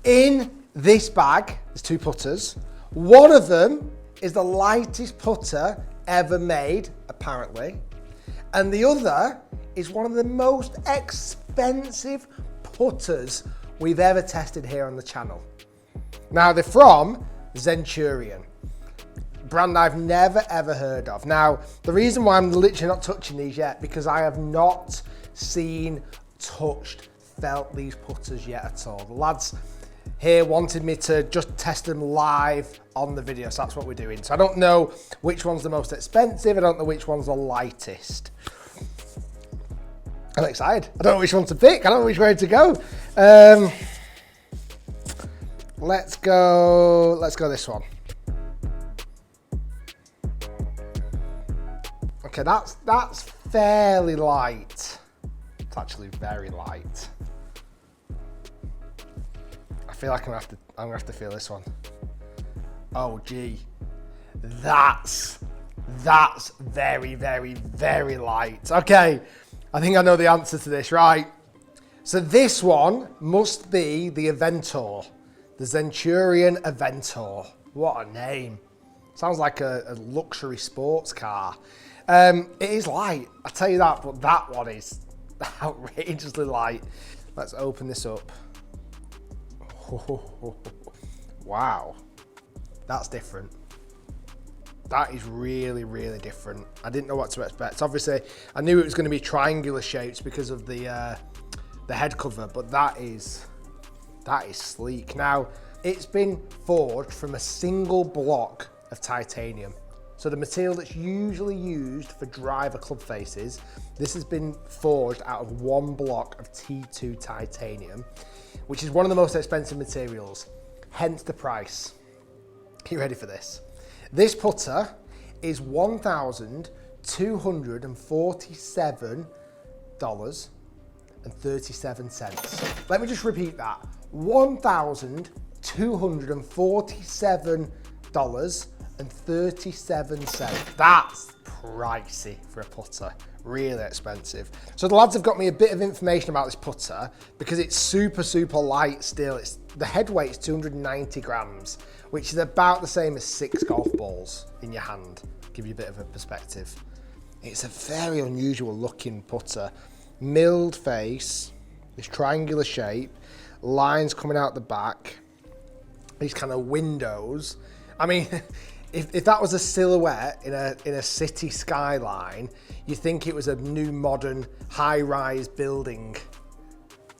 In this bag, there's 2 putters. One of them is the lightest putter ever made, apparently. And the other is one of the most expensive putters we've ever tested here on the channel. Now, they're from Zenturion, brand I've never ever heard of. Now, the reason why I'm literally not touching these yet, because I have not seen, touched, felt these putters yet at all. The lads here wanted me to just test them live on the video, so that's what we're doing. So I don't know which one's the most expensive, I don't know which one's the lightest. I'm excited. I don't know which one to pick, I don't know which way to go. Let's go this one. Okay, that's fairly light. It's actually very light. I feel like I'm gonna have to feel this one. Oh gee, that's very, very, very light. Okay, I think I know the answer to this, right? So this one must be the Aventor, the Zenturion Aventor. What a name. Sounds like a luxury sports car. It is light, I tell you that, but that one is outrageously light. Let's open this up. Oh, wow, that's different. That is really, really different. I didn't know what to expect. Obviously, I knew it was going to be triangular shapes because of the head cover, but that is sleek. Now, it's been forged from a single block of titanium. So the material that's usually used for driver club faces, this has been forged out of one block of T2 titanium, which is one of the most expensive materials, hence the price. Are you ready for this? This putter is $1,247.37. Let me just repeat that. $1,247.37. That's pricey for a putter, really expensive. So the lads have got me a bit of information about this putter because it's super, super light still. The head weight is 290 grams, which is about the same as 6 golf balls in your hand. Give you a bit of a perspective. It's a very unusual looking putter. Milled face, this triangular shape, lines coming out the back, these kind of windows. I mean, if that was a silhouette in a city skyline, you think it was a new modern high-rise building.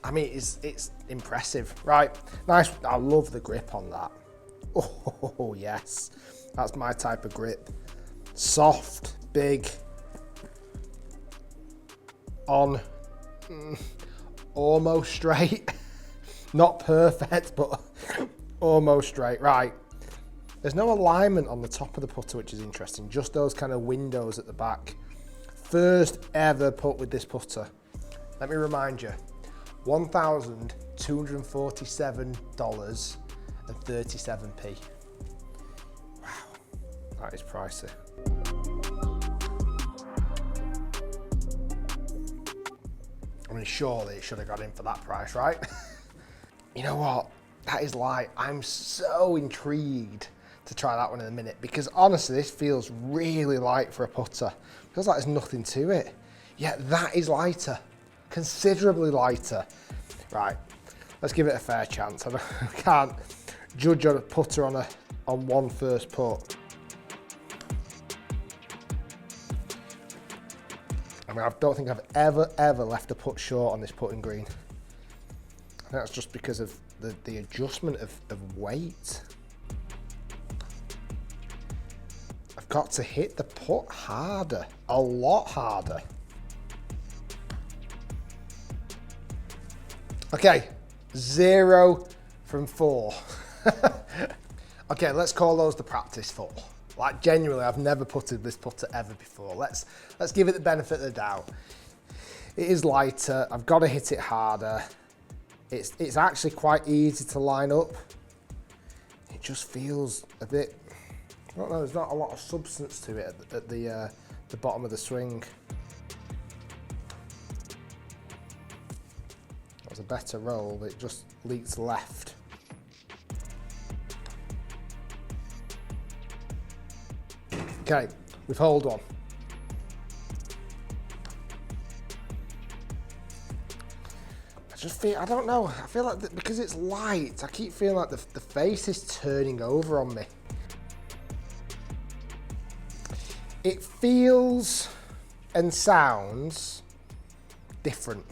I mean, it's impressive, right? Nice, I love the grip on that. Oh yes, that's my type of grip. Soft, big, on, almost straight. Not perfect, but almost straight, right. There's no alignment on the top of the putter, which is interesting. Just those kind of windows at the back. First ever putt with this putter. Let me remind you, $1,247.37. Wow, that is pricey. I mean, surely it should have got in for that price, right? You know what? That is light. I'm so intrigued to try that one in a minute because honestly, this feels really light for a putter. It feels like there's nothing to it. Yet that is lighter, considerably lighter. Right, let's give it a fair chance. I can't judge on a putter on one first putt. I mean, I don't think I've ever left a putt short on this putting green. I think that's just because of the adjustment of weight. I've got to hit the putt harder, a lot harder. Okay, 0 from 4. Okay, let's call those the practice 4. Like genuinely, I've never putted this putter ever before. Let's give it the benefit of the doubt. It is lighter, I've got to hit it harder. It's actually quite easy to line up. It just feels a bit, I don't know, there's not a lot of substance to it at the bottom of the swing. That was a better roll, but it just leaks left. Okay, we've holed one. I don't know, I feel like because it's light, I keep feeling like the face is turning over on me. It feels and sounds different.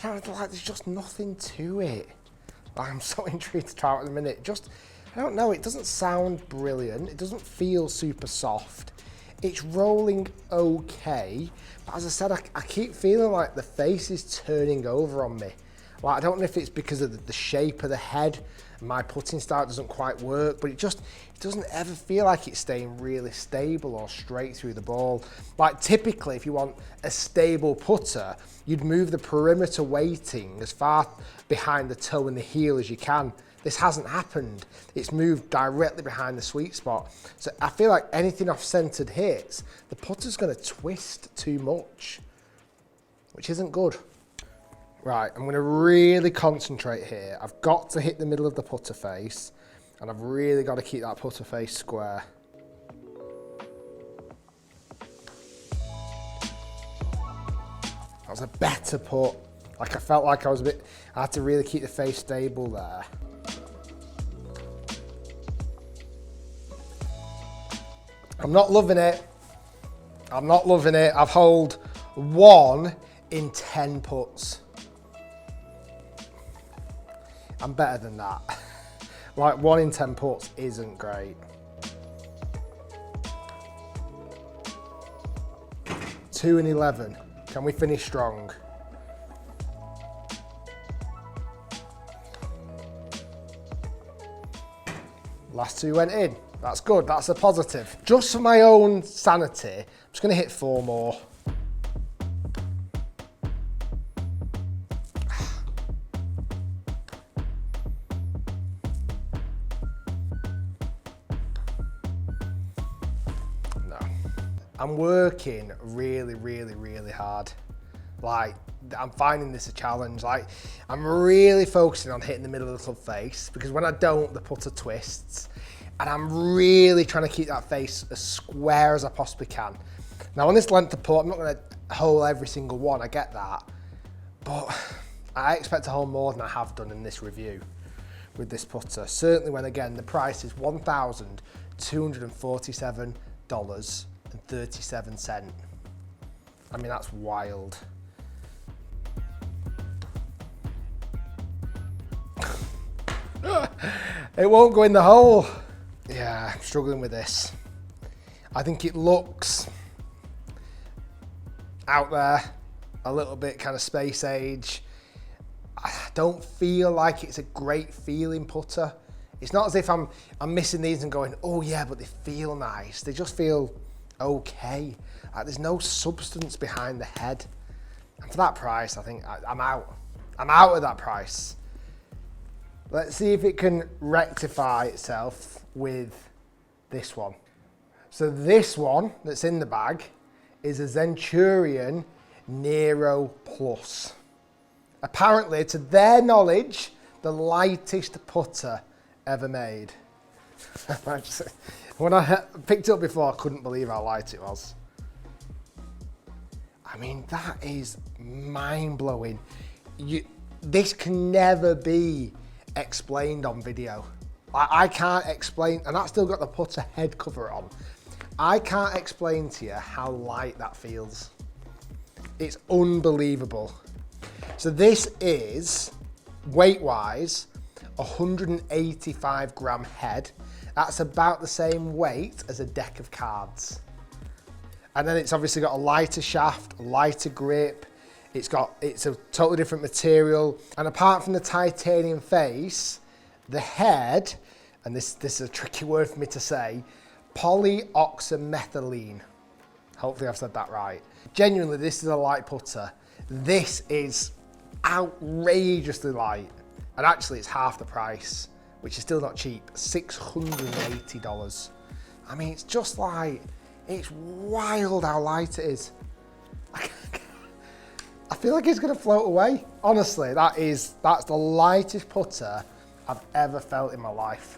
I don't know, like there's just nothing to it. I'm so intrigued to try it in a minute. I don't know, it doesn't sound brilliant. It doesn't feel super soft. It's rolling okay, but as I said, I keep feeling like the face is turning over on me. Like, I don't know if it's because of the shape of the head, and my putting style doesn't quite work, but it doesn't ever feel like it's staying really stable or straight through the ball. Like typically, if you want a stable putter, you'd move the perimeter weighting as far behind the toe and the heel as you can. This hasn't happened. It's moved directly behind the sweet spot. So I feel like anything off-centered hits, the putter's gonna twist too much, which isn't good. Right, I'm gonna really concentrate here. I've got to hit the middle of the putter face, and I've really got to keep that putter face square. That was a better putt. Like I felt like I had to really keep the face stable there. I'm not loving it. I'm not loving it. I've holed 1 in 10 putts. I'm better than that. Like 1 in 10 putts isn't great. 2 in 11. Can we finish strong? Last 2 went in. That's good, that's a positive. Just for my own sanity, I'm just gonna hit 4 more. No. I'm working really, really, really hard. Like, I'm finding this a challenge. Like, I'm really focusing on hitting the middle of the club face, because when I don't, the putter twists. And I'm really trying to keep that face as square as I possibly can. Now on this length of putt, I'm not gonna hole every single one, I get that. But I expect to hole more than I have done in this review with this putter. Certainly when, again, the price is $1,247.37. I mean, that's wild. It won't go in the hole. Yeah, I'm struggling with this. I think it looks out there, a little bit kind of space age. I don't feel like it's a great feeling putter. It's not as if I'm missing these and going, oh yeah, but they feel nice. They just feel okay. Like there's no substance behind the head. And for that price, I think I'm out. I'm out at that price. Let's see if it can rectify itself with this one. So this one that's in the bag is a Zenturion Nero Plus. Apparently, to their knowledge, the lightest putter ever made. When I picked it up before, I couldn't believe how light it was. I mean, that is mind-blowing. This can never be explained on video. I can't explain, and that's still got the putter head cover on. I can't explain to you how light that feels. It's unbelievable. So this is, weight-wise, 185 gram head. That's about the same weight as a deck of cards. And then it's obviously got a lighter shaft, a lighter grip. It's a totally different material. And apart from the titanium face, the head, and this is a tricky word for me to say, polyoxymethylene. Hopefully I've said that right. Genuinely, this is a light putter. This is outrageously light. And actually it's half the price, which is still not cheap, $680. I mean, it's just like, it's wild how light it is. I feel like it's gonna float away. Honestly, that's the lightest putter I've ever felt in my life.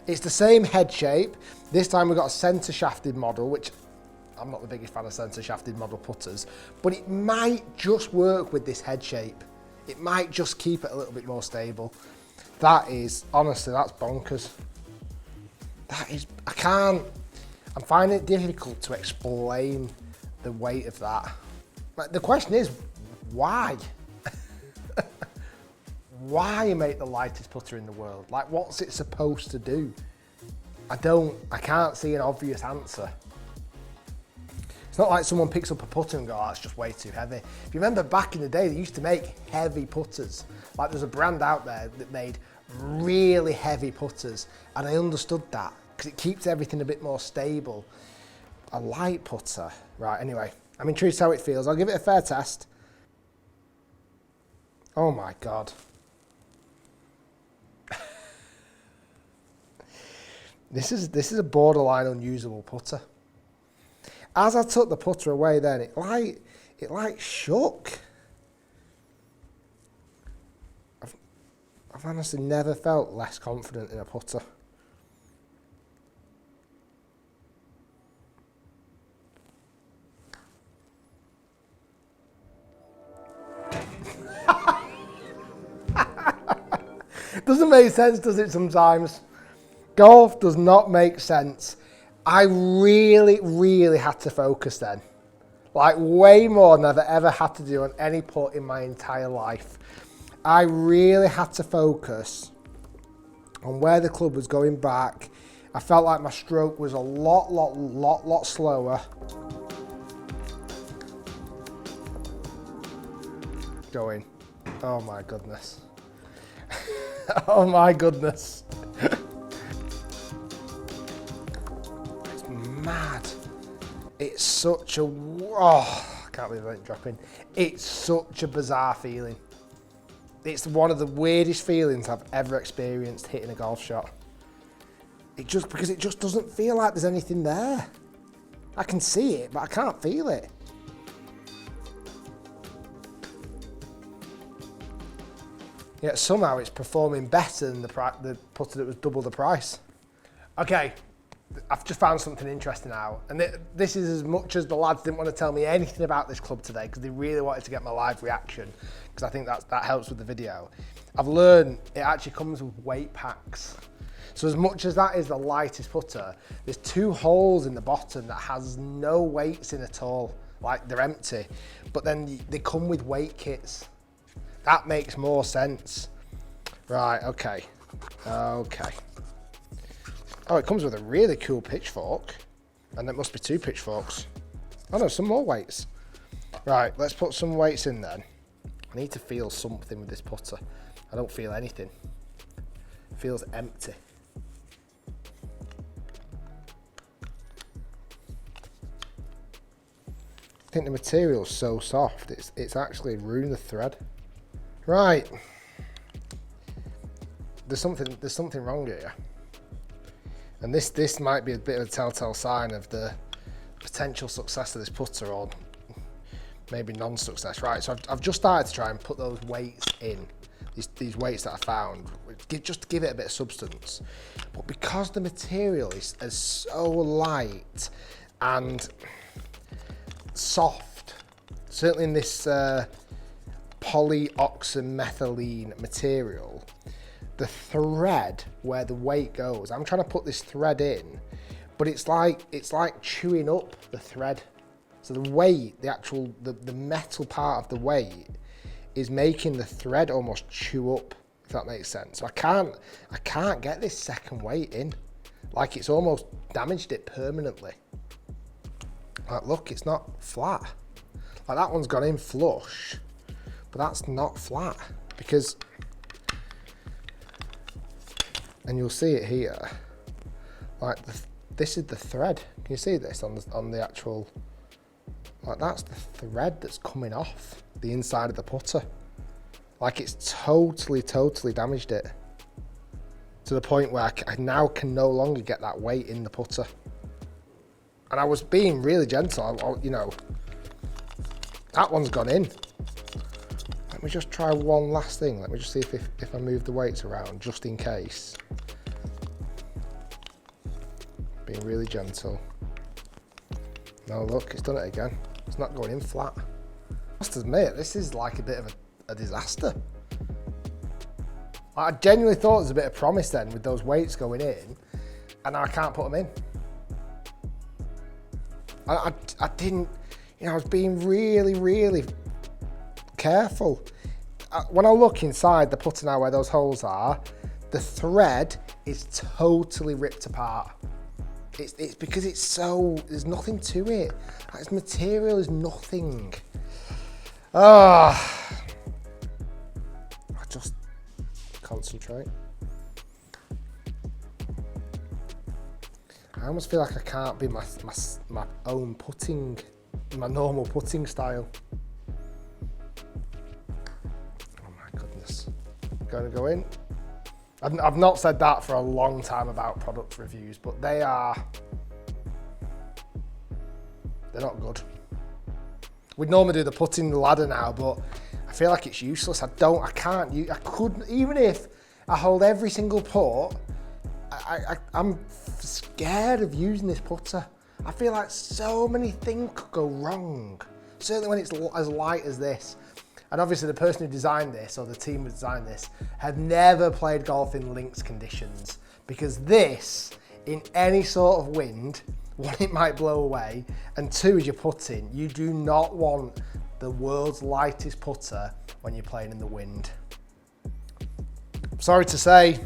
It's the same head shape. This time we've got a centre shafted model, which I'm not the biggest fan of centre shafted model putters, but it might just work with this head shape. It might just keep it a little bit more stable. That is, honestly, that's bonkers. That is, I'm finding it difficult to explain the weight of that. But the question is, why? Why make the lightest putter in the world? Like, what's it supposed to do? I can't see an obvious answer. It's not like someone picks up a putter and goes, oh, it's just way too heavy. If you remember back in the day, they used to make heavy putters. Like, there's a brand out there that made really heavy putters, and I understood that because it keeps everything a bit more stable. A light putter. Right, anyway, I'm intrigued how it feels. I'll give it a fair test. Oh my God. This is a borderline unusable putter. As I took the putter away then, it like shook. I've honestly never felt less confident in a putter. Doesn't make sense, does it, sometimes? Golf does not make sense. I really had to focus then. Like, way more than I've ever had to do on any putt in my entire life. I really had to focus on where the club was going back. I felt like my stroke was a lot slower. Going. Oh my goodness. Oh my goodness. It's mad. It's such a, oh, I can't believe I ain't dropping. It's such a bizarre feeling. It's one of the weirdest feelings I've ever experienced hitting a golf shot. Because it just doesn't feel like there's anything there. I can see it, but I can't feel it. Yet somehow it's performing better than the putter that was double the price. Okay, I've just found something interesting now. And this is as much as the lads didn't want to tell me anything about this club today because they really wanted to get my live reaction, because I think that helps with the video. I've learned it actually comes with weight packs. So as much as that is the lightest putter, there's 2 holes in the bottom that has no weights in at all. Like, they're empty. But then they come with weight kits. That makes more sense. Right, okay. Okay. Oh, it comes with a really cool pitchfork. And there must be 2 pitchforks. Oh no, some more weights. Right, let's put some weights in then. I need to feel something with this putter. I don't feel anything. It feels empty. I think the material's so soft, it's actually ruined the thread. Right. There's something wrong here. And this might be a bit of a telltale sign of the potential success of this putter, or maybe non-success. Right, so I've just started to try and put those weights in, these weights that I found, just to give it a bit of substance. But because the material is so light and soft, certainly in this polyoxymethylene material, the thread where the weight goes, I'm trying to put this thread in, but it's like chewing up the thread. So the weight, the metal part of the weight is making the thread almost chew up, if that makes sense. So I can't get this second weight in. Like, it's almost damaged it permanently. Like, look, it's not flat. Like, that one's gone in flush, but that's not flat, because, and you'll see it here, like this is the thread. Can you see this on the actual, like, that's the thread that's coming off the inside of the putter. Like, it's totally damaged it to the point where I now can no longer get that weight in the putter. And I was being really gentle, you know, that one's gone in. Let me just try one last thing. Let me just see if I move the weights around, just in case. Being really gentle. No, look, it's done it again. It's not going in flat. I must admit, this is like a bit of a disaster. I genuinely thought there was a bit of promise then with those weights going in, and now I can't put them in. I didn't, you know, I was being really, really careful. When I look inside the putter now where those holes are, the thread is totally ripped apart. It's because it's so, there's nothing to it. Its material is nothing. I just concentrate. I almost feel like I can't be my own putting, my normal putting style. Oh my goodness. Going to go in. I've not said that for a long time about product reviews, but they're not good. We'd normally do the putting ladder now, but I feel like it's useless. I couldn't, even if I hold every single putt, I'm scared of using this putter. I feel like so many things could go wrong, certainly when it's as light as this. And obviously the person who designed this, or the team who designed this, have never played golf in links conditions, because this, in any sort of wind, one, it might blow away, and two, as you're putting, you do not want the world's lightest putter when you're playing in the wind. Sorry to say,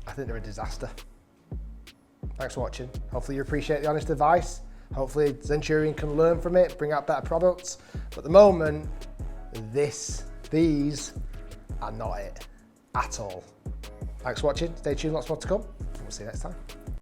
I think they're a disaster. Thanks for watching. Hopefully you appreciate the honest advice. Hopefully Zenturion can learn from it, bring out better products. But at the moment, these are not it at all. Thanks for watching. Stay tuned, lots more to come. We'll see you next time.